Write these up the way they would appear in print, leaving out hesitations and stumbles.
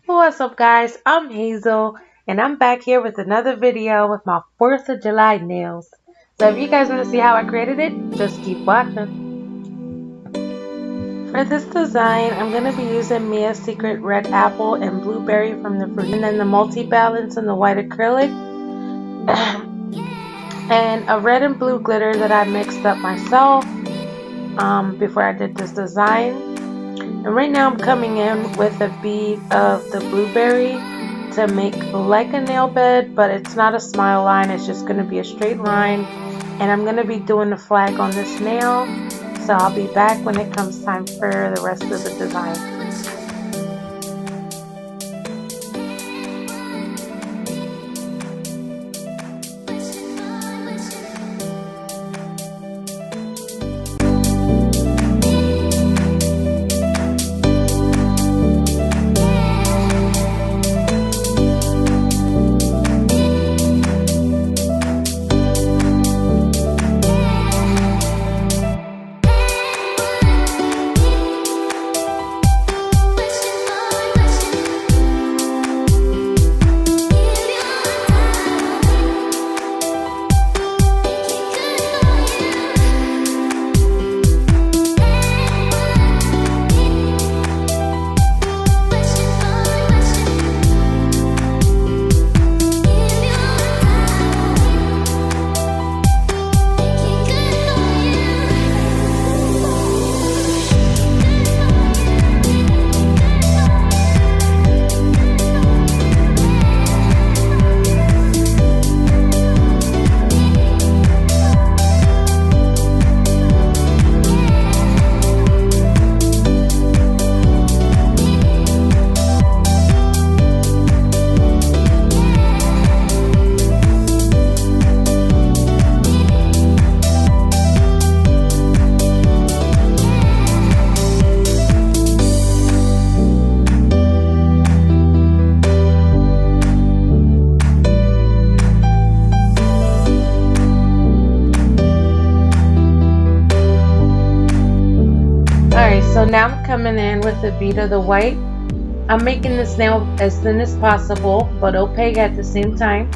What's up guys, I'm Hazel and I'm back here with another video with my 4th of July nails. So if you guys want to see how I created it, just keep watching. For this design, I'm going to be using Mia's Secret Red Apple and Blueberry from the fruit, and then the multi-balance and the white acrylic, and a red and blue glitter that I mixed up myself before I did this design. And right now I'm coming in with a bead of the blueberry to make like a nail bed, but it's not a smile line, it's just going to be a straight line. And I'm going to be doing the flag on this nail, so I'll be back when it comes time for the rest of the design. Alright, so now I'm coming in with a bead of the white. I'm making this nail as thin as possible, but opaque at the same time.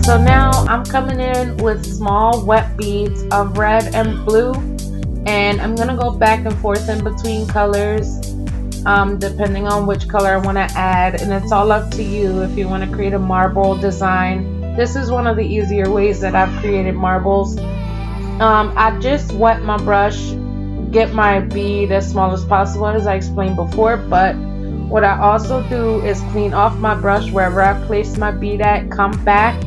So now I'm coming in with small wet beads of red and blue, and I'm gonna go back and forth in between colors depending on which color I want to add, and it's all up to you if you want to create a marble design. This is one of the easier ways that I've created marbles. I just wet my brush, get my bead as small as possible as I explained before, but what I also do is clean off my brush wherever I place my bead at, come back,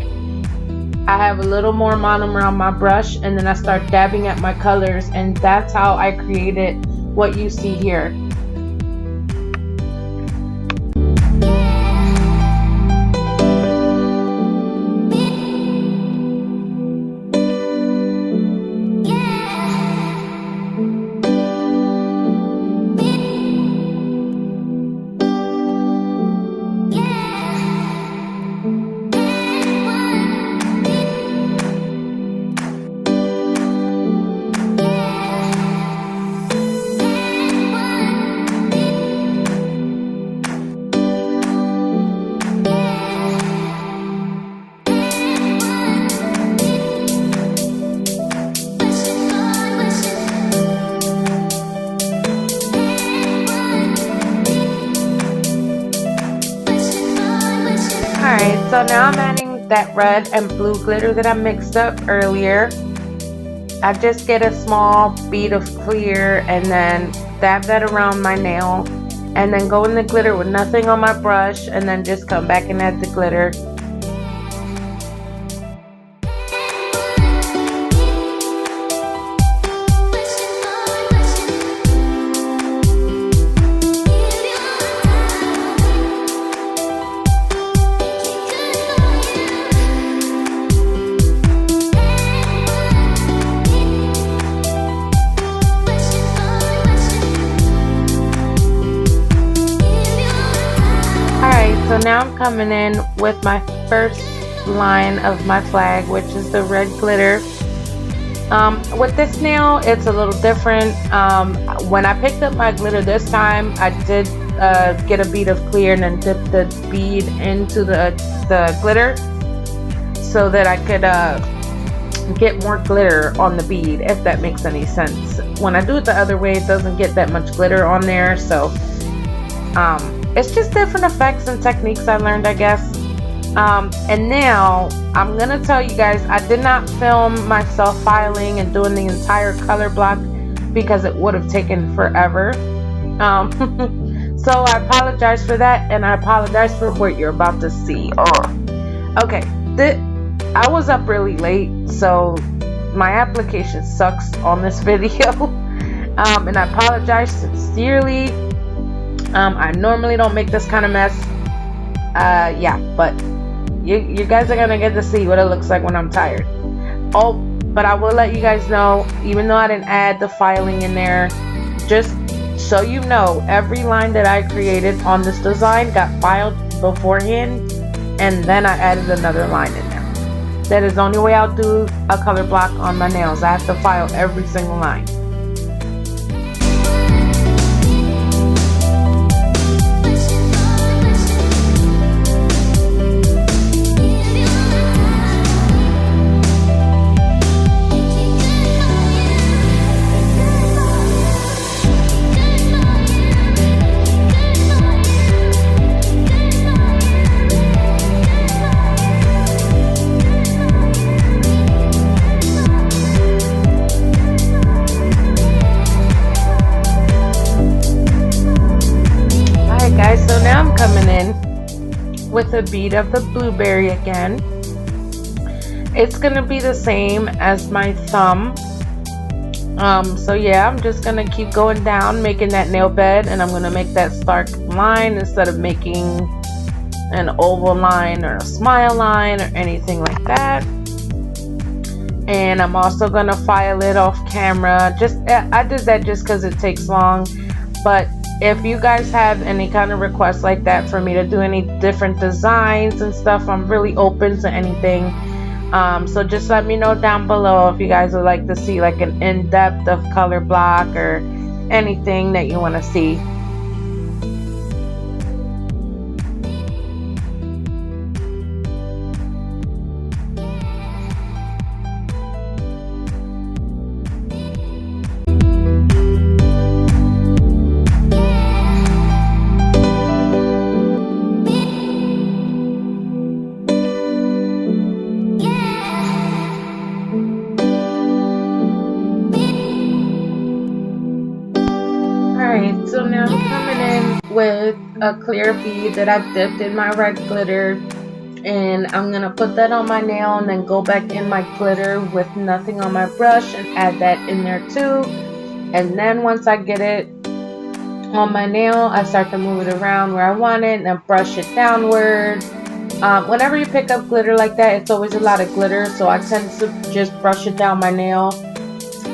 I have a little more monomer on my brush, and then I start dabbing at my colors, and that's how I created what you see here. so now I'm adding that red and blue glitter that I mixed up earlier. I just get a small bead of clear and then dab that around my nail, and then go in the glitter with nothing on my brush, and then just come back and add the glitter. So now I'm coming in with my first line of my flag, which is the red glitter. With this nail, it's a little different. When I picked up my glitter this time, I did get a bead of clear and then dip the bead into the glitter so that I could get more glitter on the bead, if that makes any sense. When I do it the other way, it doesn't get that much glitter on there, so it's just different effects and techniques I learned, I guess. And now I'm gonna tell you guys, I did not film myself filing and doing the entire color block because it would have taken forever. So I apologize for that, and I apologize for what you're about to see. Okay, I was up really late, so my application sucks on this video. And I apologize sincerely. I normally don't make this kind of mess. Yeah, but you guys are gonna get to see what it looks like when I'm tired. Oh, but I will let you guys know, even though I didn't add the filing in there, just so you know, every line that I created on this design got filed beforehand, and then I added another line in there. That is the only way I'll do a color block on my nails. I have to file every single line. So now I'm coming in with a bead of the blueberry again. It's gonna be the same as my thumb. So yeah, I'm just gonna keep going down, making that nail bed, and I'm gonna make that stark line instead of making an oval line or a smile line or anything like that. And I'm also gonna file it off camera. I did that just because it takes long, but if you guys have any kind of requests like that for me to do any different designs and stuff, I'm really open to anything. So just let me know down below if you guys would like to see like an in-depth of color block or anything that you want to see. So now I'm coming in with a clear bead that I dipped in my red glitter, and I'm gonna put that on my nail and then go back in my glitter with nothing on my brush and add that in there too. And then once I get it on my nail, I start to move it around where I want it and then brush it downward. Whenever you pick up glitter like that, it's always a lot of glitter, so I tend to just brush it down my nail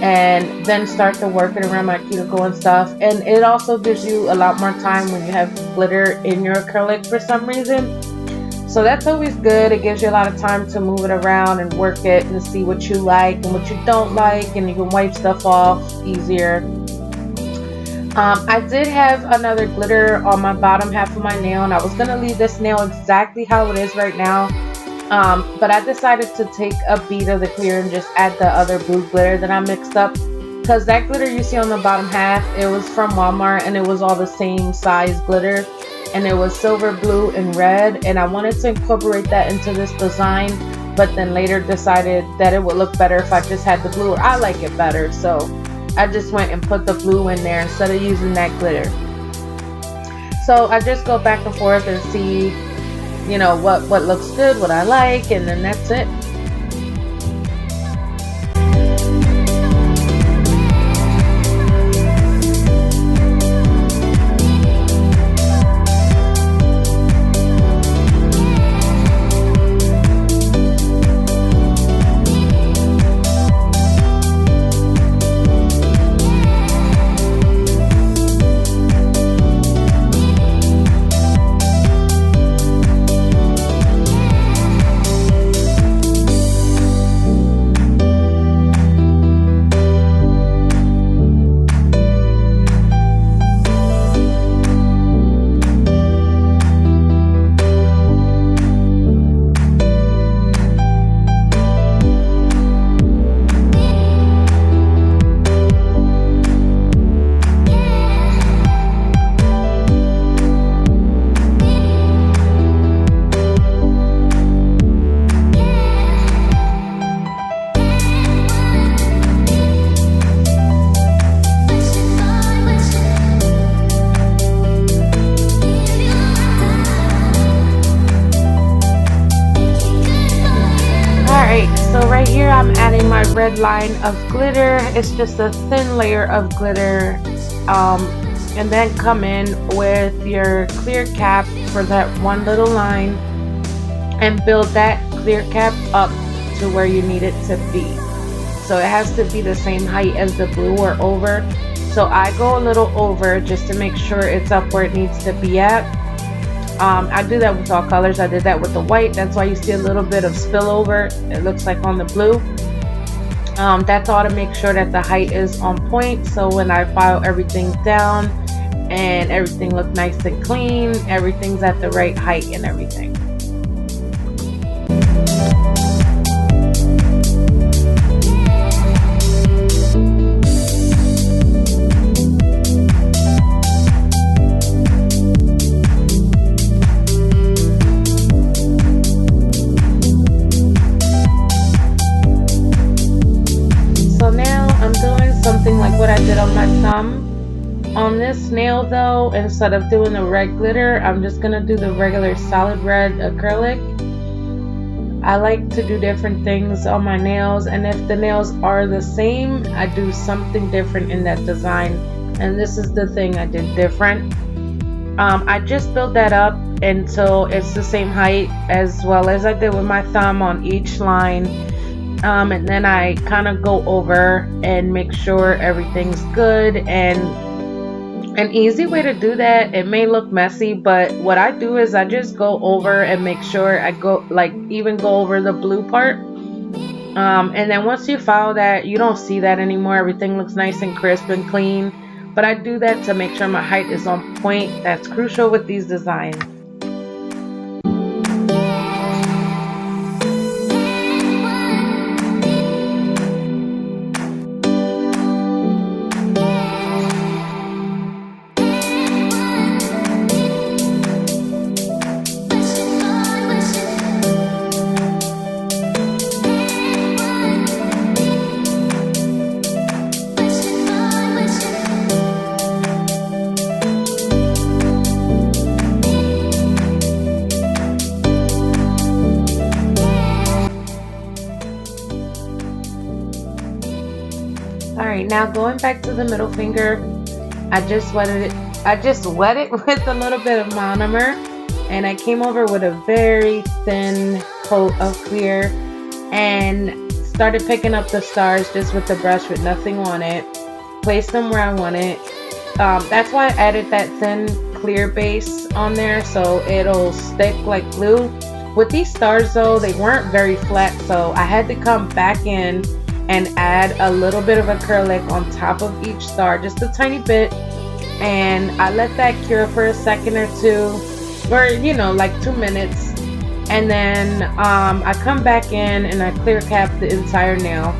and then start to work it around my cuticle and stuff. And it also gives you a lot more time when you have glitter in your acrylic for some reason, so that's always good. It gives you a lot of time to move it around and work it and see what you like and what you don't like, and you can wipe stuff off easier. I did have another glitter on my bottom half of my nail, and I was gonna leave this nail exactly how it is right now. But I decided to take a bead of the clear and just add the other blue glitter that I mixed up, because that glitter you see on the bottom half, it was from Walmart and it was all the same size glitter. and it was silver, blue, and red, and I wanted to incorporate that into this design, but then later decided that it would look better if I just had the blue, or I like it better, so I just went and put the blue in there instead of using that glitter. So I just go back and forth and see, you know, what looks good, what I like, and then that's it. So right here I'm adding my red line of glitter. It's just a thin layer of glitter, and then come in with your clear cap for that one little line and build that clear cap up to where you need it to be. So it has to be the same height as the blue or over. So I go a little over just to make sure it's up where it needs to be at. I do that with all colors. I did that with the white. That's why you see a little bit of spillover, it looks like on the blue. That's all to make sure that the height is on point, so when I file everything down and everything looks nice and clean, everything's at the right height and everything. Something like what I did on my thumb. On this nail though, instead of doing the red glitter, I'm just gonna do the regular solid red acrylic. I like to do different things on my nails, and if the nails are the same, I do something different in that design, and this is the thing I did different. I just built that up until it's the same height as well as I did with my thumb on each line. And then I kind of go over and make sure everything's good. And an easy way to do that, it may look messy, but what I do is I just go over and make sure I go, like, even go over the blue part. And then once you file that, you don't see that anymore. Everything looks nice and crisp and clean. But I do that to make sure my height is on point. That's crucial with these designs. Alright, now going back to the middle finger, I just wet it with a little bit of monomer, and I came over with a very thin coat of clear and started picking up the stars just with the brush with nothing on it. Placed them where I want it. That's why I added that thin clear base on there, so it'll stick like glue. With these stars though, they weren't very flat, so I had to come back in and add a little bit of acrylic on top of each star, just a tiny bit, and I let that cure for a second or two, or like 2 minutes, and then I come back in and I clear cap the entire nail.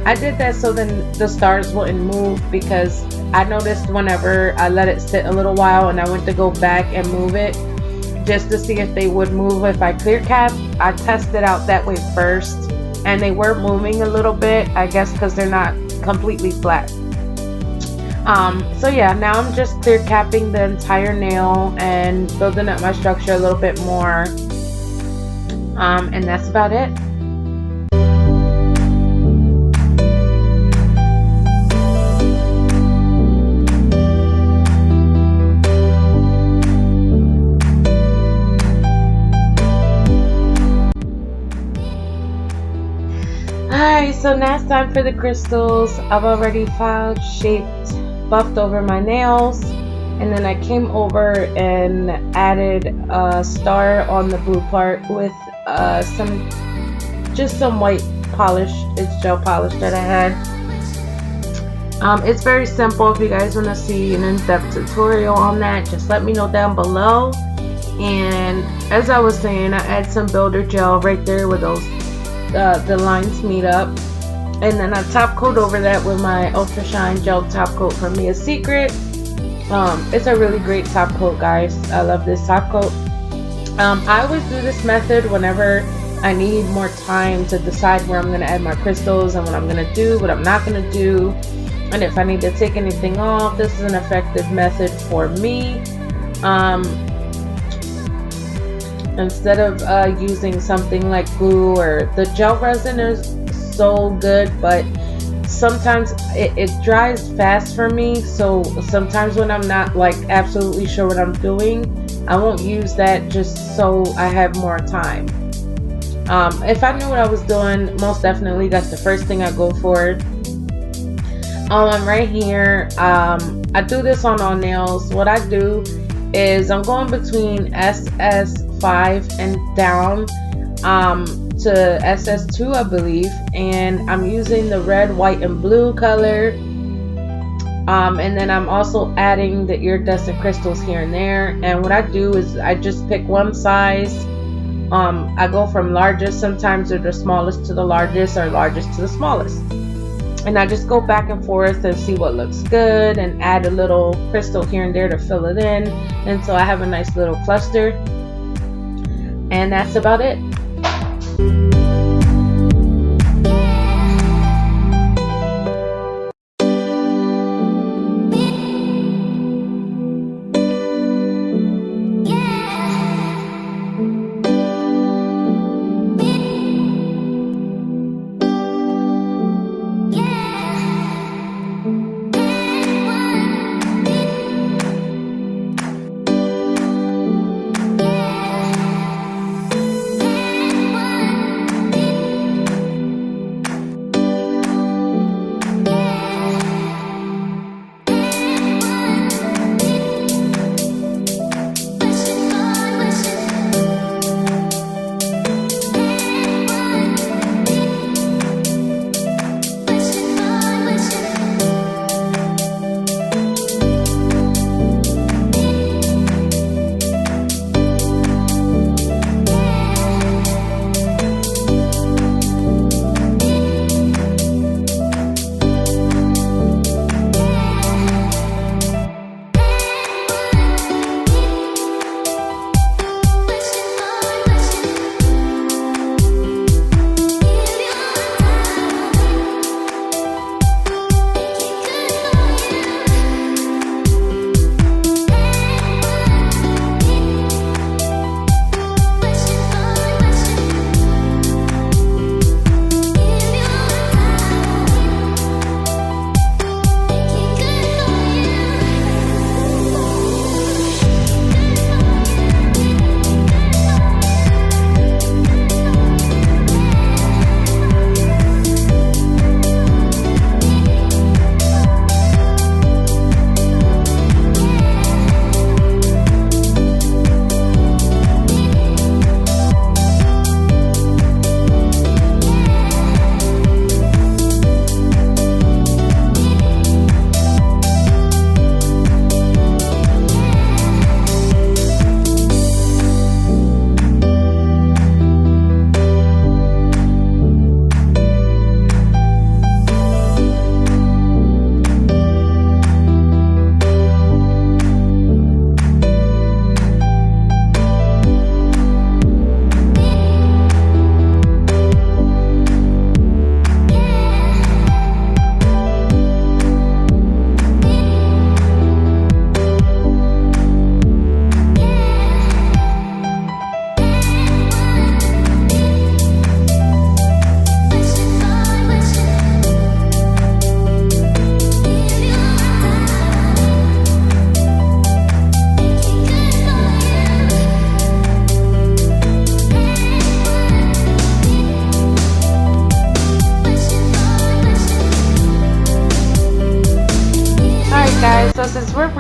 I did that so then the stars wouldn't move, because I noticed whenever I let it sit a little while and I went to go back and move it just to see if they would move if I clear cap, I tested out that way first and they were moving a little bit, I guess because they're not completely flat. So yeah, now I'm just clear capping the entire nail and building up my structure a little bit more. And that's about it. Alright, so now it's time for the crystals. I've already filed, shaped, buffed over my nails, and then I came over and added a star on the blue part with some white polish. It's gel polish that I had. It's very simple. If you guys want to see an in-depth tutorial on that, just let me know down below. And as I was saying, I add some builder gel right there where those the lines meet up, and then I top coat over that with my Ultra Shine Gel Top Coat from Mia Secret. It's a really great top coat, guys. I love this top coat. I always do this method whenever I need more time to decide where I'm going to add my crystals and what I'm going to do, what I'm not going to do, and if I need to take anything off. This is an effective method for me. Instead of using something like glue, or the gel resin is so good, but sometimes it dries fast for me, so sometimes when I'm not like absolutely sure what I'm doing, I won't use that just so I have more time. If I knew what I was doing, most definitely that's the first thing I go for. I'm right here. I do this on all nails. What I do is I'm going between SS5 and down to SS2, I believe, and I'm using the red, white, and blue color, and then I'm also adding the iridescent crystals here and there. And what I do is I just pick one size. I go from largest, sometimes they're the smallest to the largest, or largest to the smallest, and I just go back and forth and see what looks good and add a little crystal here and there to fill it in until I have a nice little cluster. And that's about it.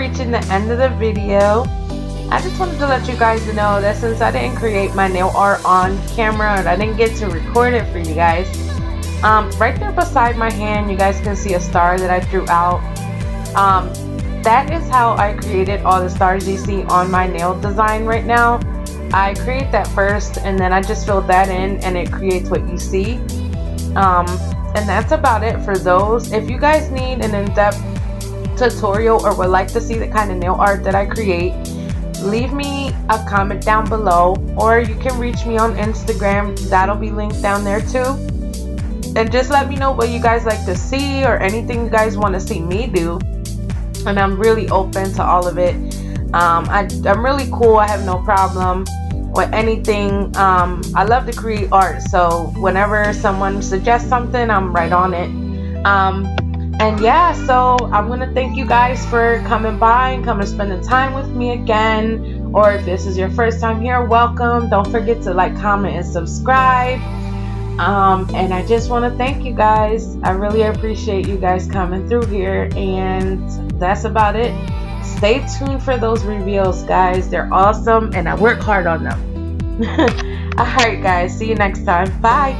reaching the end of the video. I just wanted to let you guys know that since I didn't create my nail art on camera and I didn't get to record it for you guys, right there beside my hand you guys can see a star that I drew out. That is how I created all the stars you see on my nail design right now. I create that first and then I just fill that in and it creates what you see. And that's about it for those. If you guys need an in-depth tutorial or would like to see the kind of nail art that I create, leave me a comment down below, or you can reach me on Instagram. That'll be linked down there too. And just let me know what you guys like to see or anything you guys want to see me do. And I'm really open to all of it. I'm really cool. I have no problem with anything. I love to create art, so whenever someone suggests something, I'm right on it. And yeah, so I'm gonna thank you guys for coming by and coming spending time with me again. Or if this is your first time here, welcome. Don't forget to like, comment, and subscribe. And I just want to thank you guys. I really appreciate you guys coming through here, and that's about it. Stay tuned for those reveals, guys. They're awesome and I work hard on them. Alright guys, see you next time. Bye.